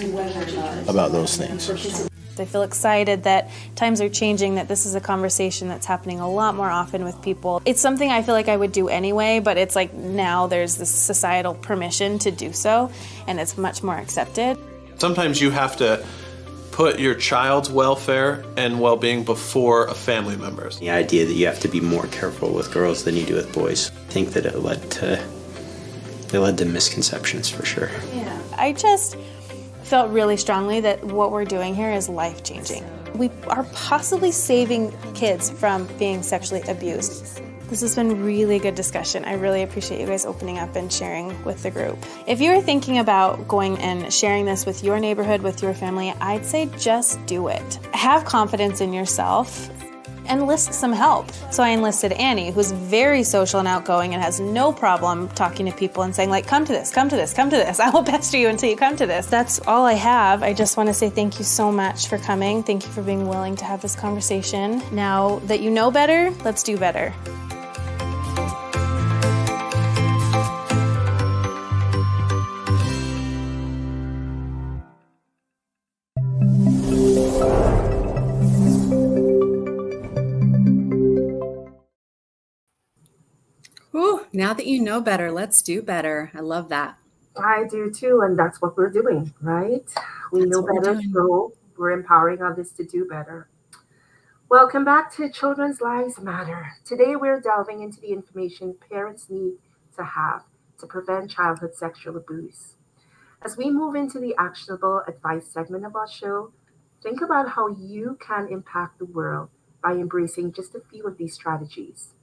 about those things? I feel excited that times are changing, that this is a conversation that's happening a lot more often with people. It's something I feel like I would do anyway, but it's like now there's this societal permission to do so, and it's much more accepted. Sometimes you have to put your child's welfare and well-being before a family member's. The idea that you have to be more careful with girls than you do with boys. I think that it led to misconceptions for sure. Yeah, I just felt really strongly that what we're doing here is life-changing. We are possibly saving kids from being sexually abused. This has been really good discussion. I really appreciate you guys opening up and sharing with the group. If you're thinking about going and sharing this with your neighborhood, with your family, I'd say just do it. Have confidence in yourself. Enlist some help. So I enlisted Annie, who's very social and outgoing and has no problem talking to people and saying, like, come to this, come to this, come to this. I will pester you until you come to this. That's all I have. I just want to say thank you so much for coming. Thank you for being willing to have this conversation. Now that you know better, let's do better. Whew, now that you know better, let's do better. I love that. I do too, and that's what we're doing, right? We know better, so we're empowering others to do better. Welcome back to Children's Lives Matter. Today we're delving into the information parents need to have to prevent childhood sexual abuse. As we move into the actionable advice segment of our show, think about how you can impact the world by embracing just a few of these strategies.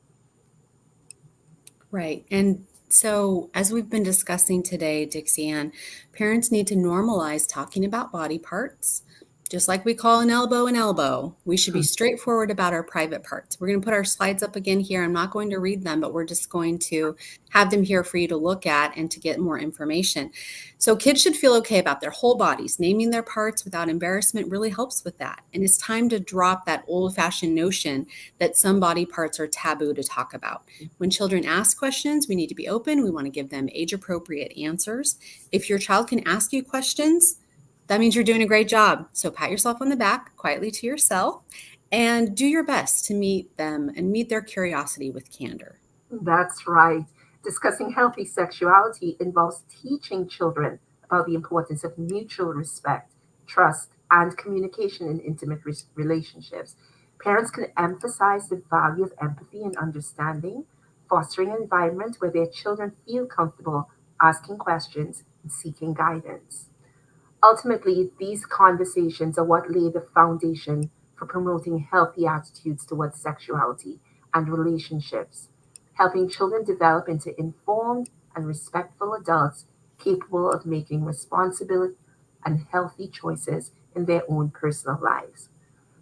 Right. And so, as we've been discussing today, Dixie Ann, parents need to normalize talking about body parts. Just like we call an elbow, we should be straightforward about our private parts. We're going to put our slides up again here. I'm not going to read them, but we're just going to have them here for you to look at and to get more information. So kids should feel okay about their whole bodies. Naming their parts without embarrassment really helps with that. And it's time to drop that old-fashioned notion that some body parts are taboo to talk about. When children ask questions, we need to be open. We want to give them age-appropriate answers. If your child can ask you questions, that means you're doing a great job. So pat yourself on the back quietly to yourself and do your best to meet them and meet their curiosity with candor. That's right. Discussing healthy sexuality involves teaching children about the importance of mutual respect, trust, and communication in intimate relationships. Parents can emphasize the value of empathy and understanding, fostering an environment where their children feel comfortable asking questions and seeking guidance. Ultimately, these conversations are what lay the foundation for promoting healthy attitudes towards sexuality and relationships, helping children develop into informed and respectful adults capable of making responsible and healthy choices in their own personal lives.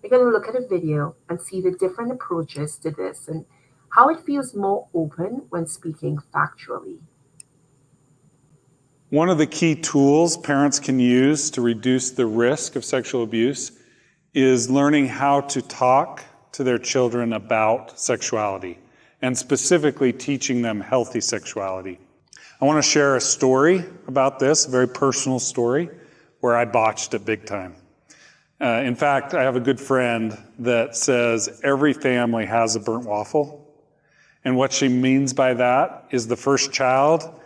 We're going to look at a video and see the different approaches to this and how it feels more open when speaking factually. One of the key tools parents can use to reduce the risk of sexual abuse is learning how to talk to their children about sexuality, and specifically teaching them healthy sexuality. I want to share a story about this, a very personal story, where I botched it big time. In fact, I have a good friend that says every family has a burnt waffle. And what she means by that is the first child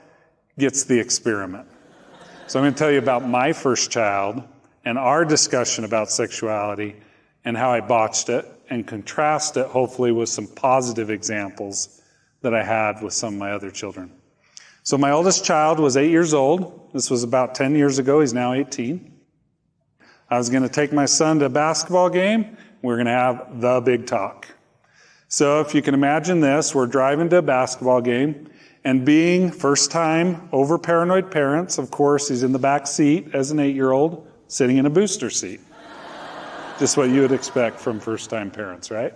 gets the experiment. So I'm going to tell you about my first child and our discussion about sexuality and how I botched it, and contrast it hopefully with some positive examples that I had with some of my other children. So my oldest child was 8 years old. This was about 10 years ago. He's now 18. I was going to take my son to a basketball game. We're going to have the big talk. So if you can imagine this, we're driving to a basketball game, and being first-time over-paranoid parents, of course, he's in the back seat as an 8-year-old, sitting in a booster seat. Just what you would expect from first-time parents, right?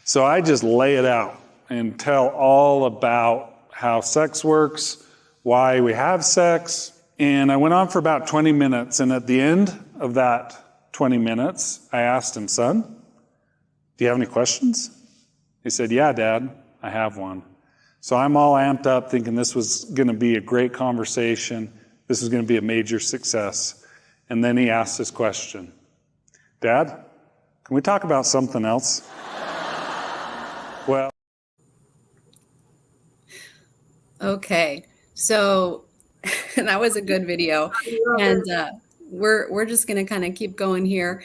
So I just lay it out and tell all about how sex works, why we have sex. And I went on for about 20 minutes. And at the end of that 20 minutes, I asked him, "Son, do you have any questions?" He said, "Yeah, Dad, I have one." So I'm all amped up thinking this was going to be a great conversation. This was going to be a major success. And then he asked this question: "Dad, can we talk about something else?" Well. Okay, so that was a good video, and we're just going to kind of keep going here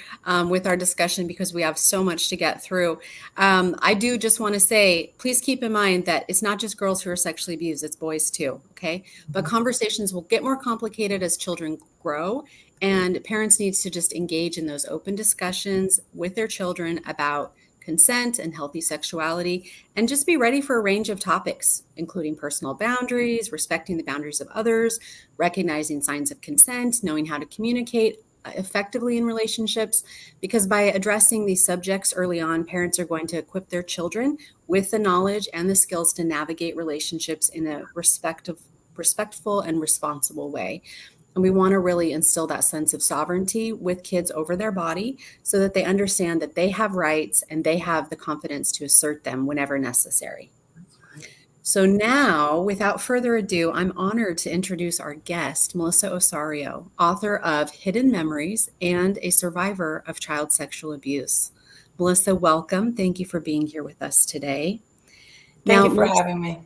with our discussion because we have so much to get through. I do just want to say, please keep in mind that it's not just girls who are sexually abused, it's boys too, okay? But conversations will get more complicated as children grow, and parents need to just engage in those open discussions with their children about consent and healthy sexuality, and just be ready for a range of topics, including personal boundaries, respecting the boundaries of others, recognizing signs of consent, knowing how to communicate effectively in relationships, because by addressing these subjects early on, parents are going to equip their children with the knowledge and the skills to navigate relationships in a respectful and responsible way. And we want to really instill that sense of sovereignty with kids over their body so that they understand that they have rights and they have the confidence to assert them whenever necessary. So now, without further ado, I'm honored to introduce our guest, Melissa Osario, author of Hidden Memories and a survivor of child sexual abuse. Melissa, welcome. Thank you for being here with us today. Thank you for having me.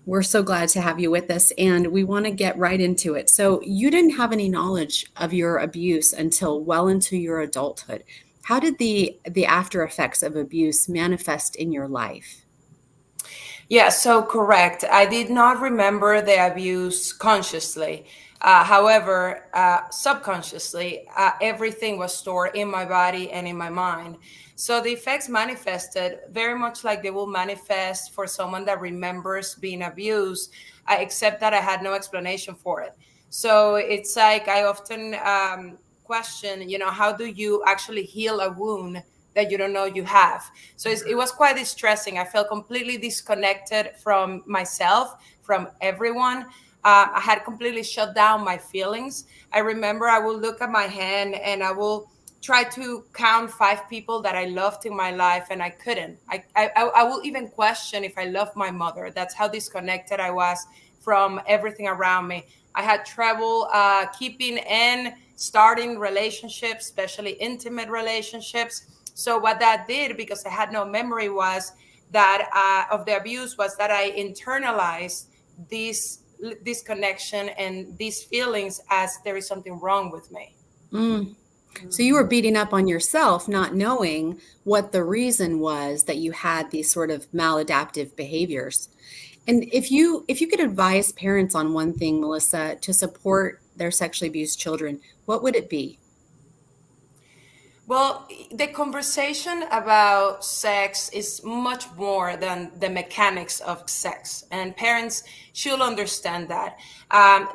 We're so glad to have you with us, and we want to get right into it. So you didn't have any knowledge of your abuse until well into your adulthood. How did the after effects of abuse manifest in your life? Yeah, so correct. I did not remember the abuse consciously. However, subconsciously, everything was stored in my body and in my mind. So the effects manifested very much like they will manifest for someone that remembers being abused, except that I had no explanation for it. So it's like I often question, how do you actually heal a wound that you don't know you have? So it was quite distressing. I felt completely disconnected from myself, from everyone. I had completely shut down my feelings. I remember I will look at my hand and I will try to count 5 people that I loved in my life, and I couldn't. I will even question if I loved my mother. That's how disconnected I was from everything around me. I had trouble keeping and starting relationships, especially intimate relationships. So what that did, because I had no memory, was that of the abuse, was that I internalized this connection and these feelings as there is something wrong with me. So you were beating up on yourself, not knowing what the reason was that you had these sort of maladaptive behaviors. And if you could advise parents on one thing, Melissa, to support their sexually abused children, what would it be? Well, the conversation about sex is much more than the mechanics of sex, and parents should understand that.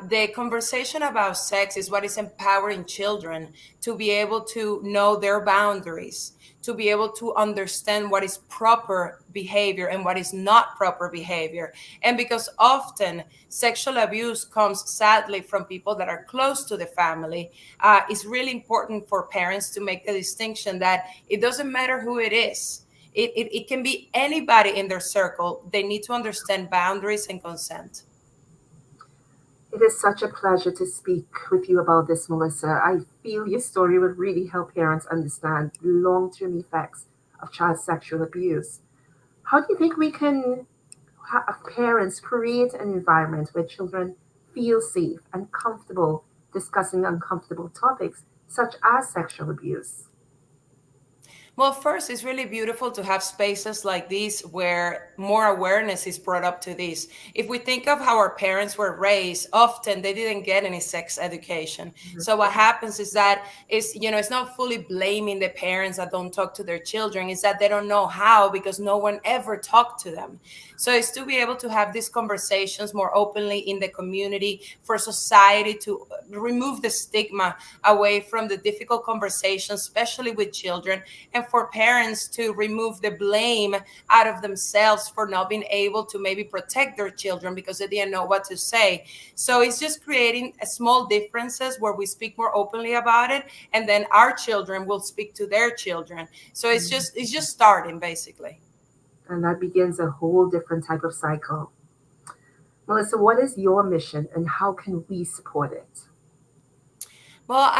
The conversation about sex is what is empowering children to be able to know their boundaries, to be able to understand what is proper behavior and what is not proper behavior. And because often sexual abuse comes sadly from people that are close to the family, it's really important for parents to make the distinction that it doesn't matter who it is. It can be anybody in their circle. They need to understand boundaries and consent. It is such a pleasure to speak with you about this, Melissa. I feel your story would really help parents understand the long-term effects of child sexual abuse. How do you think we can, parents, create an environment where children feel safe and comfortable discussing uncomfortable topics such as sexual abuse? Well, first, it's really beautiful to have spaces like these where more awareness is brought up to this. If we think of how our parents were raised, often they didn't get any sex education. So what happens is that it's not fully blaming the parents that don't talk to their children. It's that they don't know how because no one ever talked to them. So it's to be able to have these conversations more openly in the community, for society to remove the stigma away from the difficult conversations, especially with children, and for parents to remove the blame out of themselves for not being able to maybe protect their children because they didn't know what to say. So it's just creating small differences where we speak more openly about it, and then our children will speak to their children. So it's just starting, basically. And that begins a whole different type of cycle. Melissa, what is your mission and how can we support it? Well,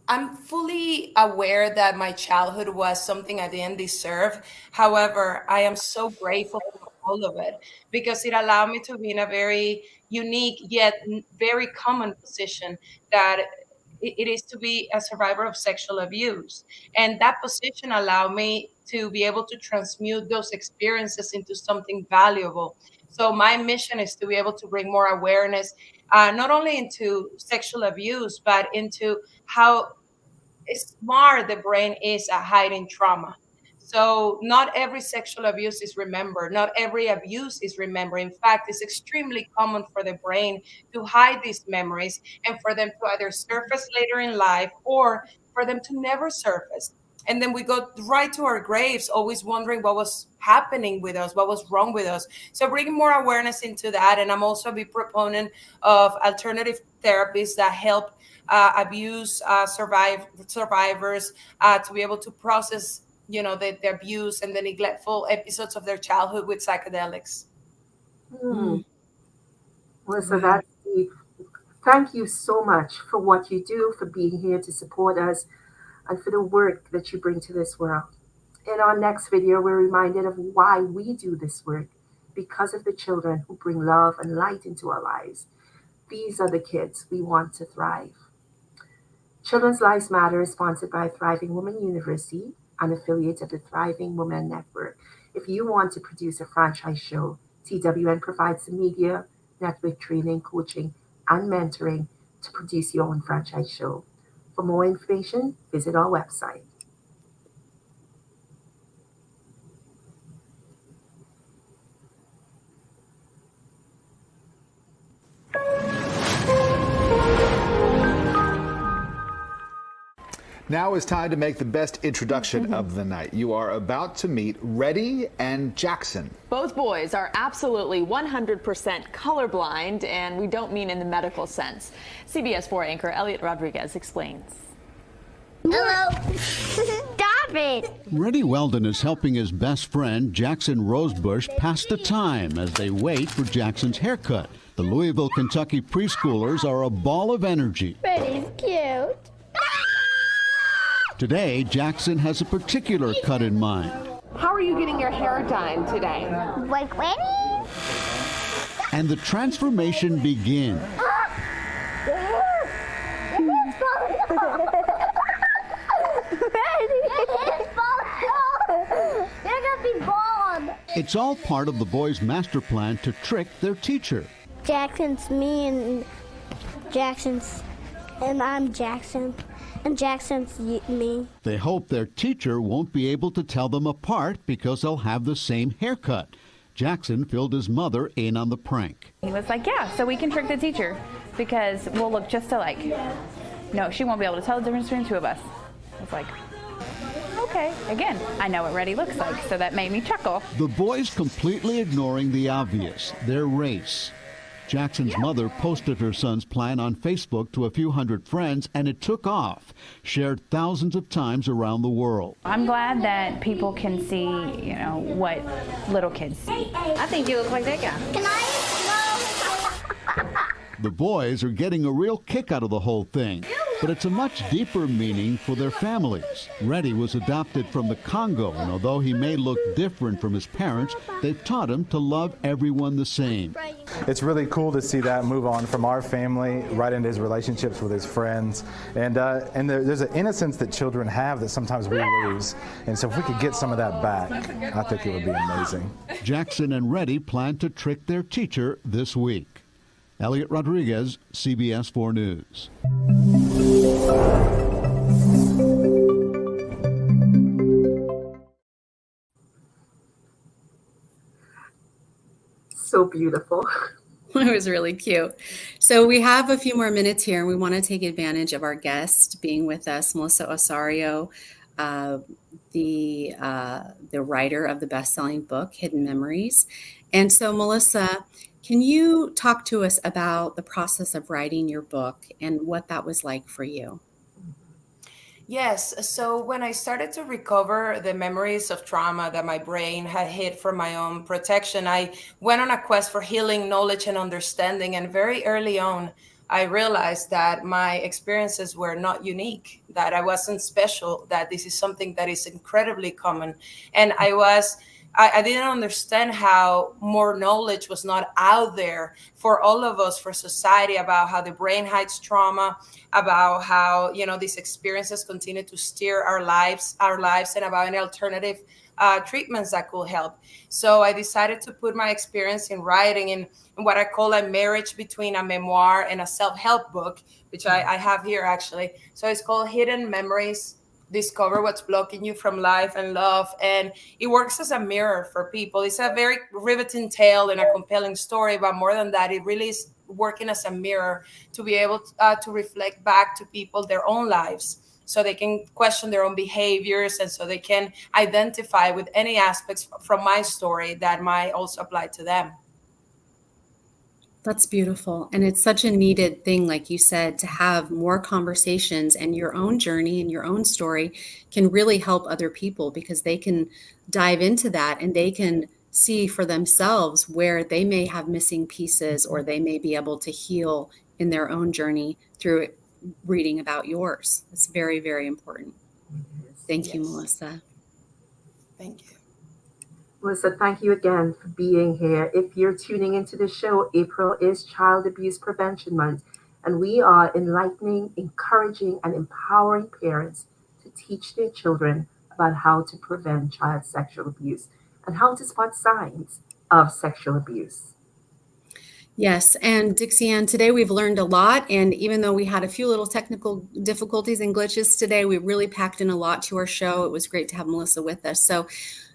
I'm fully aware that my childhood was something I didn't deserve. However, I am so grateful for all of it because it allowed me to be in a very unique yet very common position that it is to be a survivor of sexual abuse. And that position allowed me to be able to transmute those experiences into something valuable. So my mission is to be able to bring more awareness, not only into sexual abuse, but into how smart the brain is at hiding trauma. So not every sexual abuse is remembered. Not every abuse is remembered. In fact, it's extremely common for the brain to hide these memories and for them to either surface later in life or for them to never surface. And then we go right to our graves, always wondering what was happening with us, what was wrong with us. So bringing more awareness into that. And I'm also a big proponent of alternative therapies that help abuse survivors to be able to process, the abuse and the neglectful episodes of their childhood with psychedelics. Melissa, that's deep. Thank you so much for what you do, for being here to support us, and for the work that you bring to this world. In our next video, we're reminded of why we do this work, because of the children who bring love and light into our lives. These are the kids we want to thrive. Children's Lives Matter is sponsored by Thriving Women University, an affiliate of the Thriving Women Network. If you want to produce a franchise show, TWN provides the media, network training, coaching, and mentoring to produce your own franchise show. For more information, visit our website. Now is time to make the best introduction of the night. You are about to meet Reddy and Jackson. Both boys are absolutely 100% colorblind, and we don't mean in the medical sense. CBS 4 anchor Elliot Rodriguez explains. Hello. Stop it. Reddy Weldon is helping his best friend, Jackson Rosebush, pass the time as they wait for Jackson's haircut. The Louisville, Kentucky preschoolers are a ball of energy. Reddy's cute. Today, Jackson has a particular cut in mind. How are you getting your hair done today? Like Reddy? And the transformation begins. It's all part of the boys' master plan to trick their teacher. Jackson's me and I'm Jackson. And Jackson's me. They hope their teacher won't be able to tell them apart because they'll have the same haircut. Jackson filled his mother in on the prank. He was like, yeah, so we can trick the teacher because we'll look just alike. No, she won't be able to tell the difference between the two of us. I was like, okay. Again, I know what Reddy looks like, so that made me chuckle. The boys completely ignoring the obvious, their race. Jackson's mother posted her son's plan on Facebook to a few hundred friends, and it took off, shared thousands of times around the world. I'm glad that people can see, you know, what little kids see. I think you look like that guy. Can I? The boys are getting a real kick out of the whole thing, but it's a much deeper meaning for their families. Reddy was adopted from the Congo, and although he may look different from his parents, they've taught him to love everyone the same. It's really cool to see that move on from our family right into his relationships with his friends. And there's an innocence that children have that sometimes we lose. And so if we could get some of that back, I think it would be amazing. Jackson and Reddy plan to trick their teacher this week. Elliot Rodriguez, CBS 4 News. So beautiful. It was really cute. So we have a few more minutes here, and we want to take advantage of our guest being with us, Melissa Osario, the writer of the best-selling book, Hidden Memories. And so, Melissa, can you talk to us about the process of writing your book and what that was like for you? Yes. So when I started to recover the memories of trauma that my brain had hid for my own protection, I went on a quest for healing, knowledge, and understanding. And very early on, I realized that my experiences were not unique, that I wasn't special, that this is something that is incredibly common. And I didn't understand how more knowledge was not out there for all of us, for society, about how the brain hides trauma, about how, you know, these experiences continue to steer our lives, and about any alternative treatments that could help. So I decided to put my experience in writing in what I call a marriage between a memoir and a self-help book, which I have here actually. So it's called Hidden Memories: Discover What's Blocking You from Life and Love. And it works as a mirror for people. It's a very riveting tale and a compelling story, but more than that, it really is working as a mirror to be able to reflect back to people their own lives, so they can question their own behaviors, and so they can identify with any aspects from my story that might also apply to them. That's beautiful. And it's such a needed thing, like you said, to have more conversations, and your own journey and your own story can really help other people, because they can dive into that and they can see for themselves where they may have missing pieces, or they may be able to heal in their own journey through reading about yours. It's very, very important. Thank you, Melissa. Thank you. Melissa, thank you again for being here. If you're tuning into the show, April is Child Abuse Prevention Month, and we are enlightening, encouraging, and empowering parents to teach their children about how to prevent child sexual abuse and how to spot signs of sexual abuse. Yes, and Dixie Ann, today we've learned a lot, and even though we had a few little technical difficulties and glitches today, we really packed in a lot to our show. It was great to have Melissa with us. So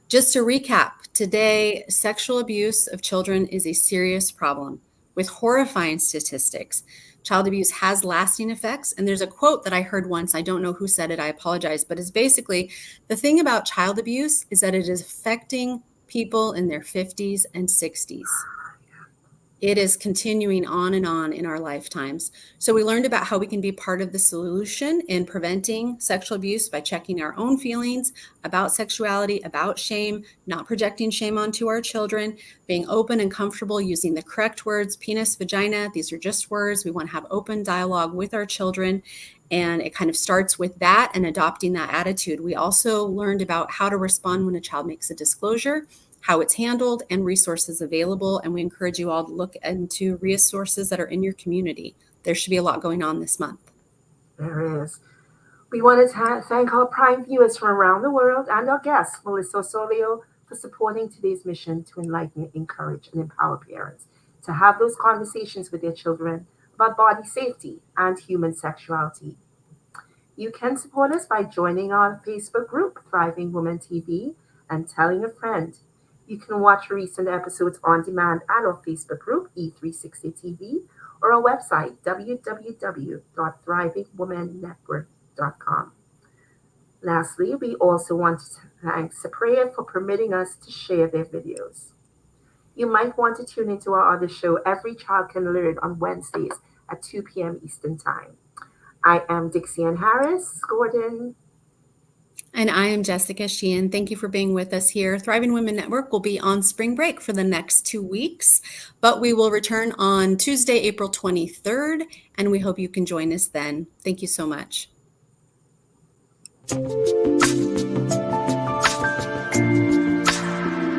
just to recap, today, sexual abuse of children is a serious problem with horrifying statistics. Child abuse has lasting effects. And there's a quote that I heard once, I don't know who said it, I apologize, but it's basically, the thing about child abuse is that it is affecting people in their 50s and 60s. It is continuing on and on in our lifetimes. So we learned about how we can be part of the solution in preventing sexual abuse by checking our own feelings about sexuality, about shame, not projecting shame onto our children, being open and comfortable using the correct words, penis, vagina. These are just words. We want to have open dialogue with our children. And it kind of starts with that and adopting that attitude. We also learned about how to respond when a child makes a disclosure, how it's handled, and resources available. And we encourage you all to look into resources that are in your community. There should be a lot going on this month. There is. We want to thank our Prime viewers from around the world and our guest, Melissa Osario, for supporting today's mission to enlighten, encourage, and empower parents to have those conversations with their children about body safety and human sexuality. You can support us by joining our Facebook group, Thriving Women TV, and telling a friend. You can watch recent episodes on demand at our Facebook group, E360 TV, or our website, www.thrivingwomennetwork.com. Lastly, we also want to thank Saprea for permitting us to share their videos. You might want to tune into our other show, Every Child Can Learn, on Wednesdays at 2 p.m. Eastern Time. I am Dixie Ann Harris Gordon. And I am Jessica Sheehan. Thank you for being with us here. Thriving Women Network will be on spring break for the next 2 weeks, but we will return on Tuesday, April 23rd, and we hope you can join us then. Thank you so much.